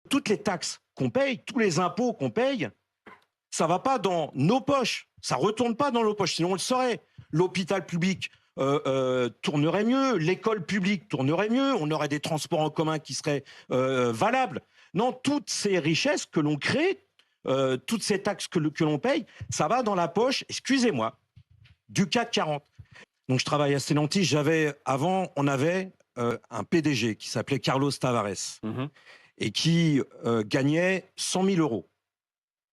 toutes les taxes qu'on paye, tous les impôts qu'on paye, ça va pas dans nos poches. Ça retourne pas dans nos poches, sinon on le saurait. L'hôpital public tournerait mieux, l'école publique tournerait mieux, on aurait des transports en commun qui seraient valables. Non, toutes ces richesses que l'on crée, toutes ces taxes que l'on paye, ça va dans la poche, excusez-moi, du CAC 40. Donc je travaille à Stellantis. Avant, on avait un PDG qui s'appelait Carlos Tavares et qui gagnait 100 000 euros.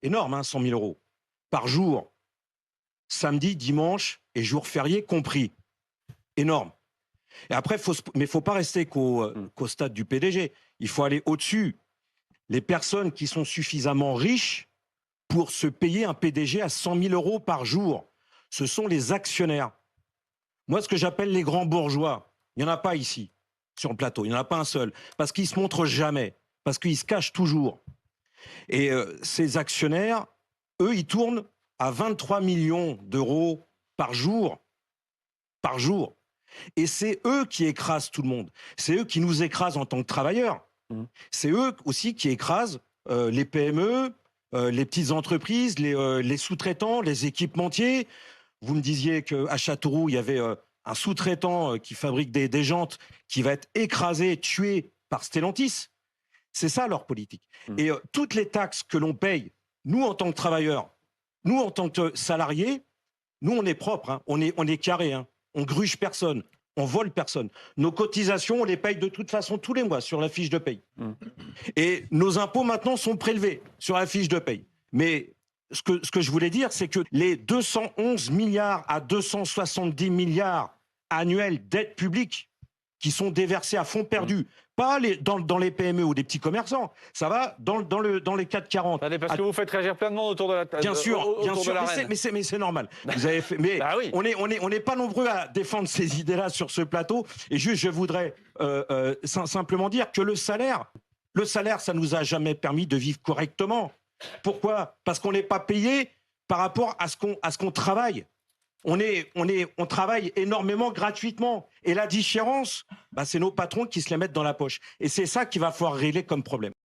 Énorme, hein, 100 000 euros par jour, samedi, dimanche et jours fériés compris. Énorme. Et après, mais il ne faut pas rester qu'au stade du PDG. Il faut aller au-dessus. Les personnes qui sont suffisamment riches pour se payer un PDG à 100 000 euros par jour, ce sont les actionnaires. Moi, ce que j'appelle les grands bourgeois, il n'y en a pas ici, sur le plateau. Il n'y en a pas un seul. Parce qu'ils ne se montrent jamais. Parce qu'ils se cachent toujours. Et ces actionnaires, eux, ils tournent à 23 millions d'euros par jour. Par jour. Et c'est eux qui écrasent tout le monde. C'est eux qui nous écrasent en tant que travailleurs. C'est eux aussi qui écrasent les PME, les petites entreprises, les sous-traitants, les équipementiers. Vous me disiez qu'à Châteauroux, il y avait un sous-traitant qui fabrique des jantes qui va être écrasé, tué par Stellantis. C'est ça leur politique. Et toutes les taxes que l'on paye, nous en tant que travailleurs, nous en tant que salariés, nous on est propre, hein, on est carré, hein, on gruge personne, on vole personne. Nos cotisations, on les paye de toute façon tous les mois sur la fiche de paye. Et nos impôts maintenant sont prélevés sur la fiche de paye. Mais ce que je voulais dire, c'est que les 211 milliards à 270 milliards annuels d'aides publiques qui sont déversés à fonds perdus, pas dans les PME ou des petits commerçants, ça va dans les 440. Attendez, parce que vous faites réagir plein de monde autour de la table. Bien sûr, mais c'est normal. Vous avez fait, mais bah oui. on n'est pas nombreux à défendre ces idées-là sur ce plateau. Et juste, je voudrais simplement dire que le salaire, ça nous a jamais permis de vivre correctement. Pourquoi ? Parce qu'on n'est pas payé par rapport à ce qu'on travaille. On travaille énormément gratuitement. Et la différence, c'est nos patrons qui se les mettent dans la poche. Et c'est ça qu'il va falloir régler comme problème.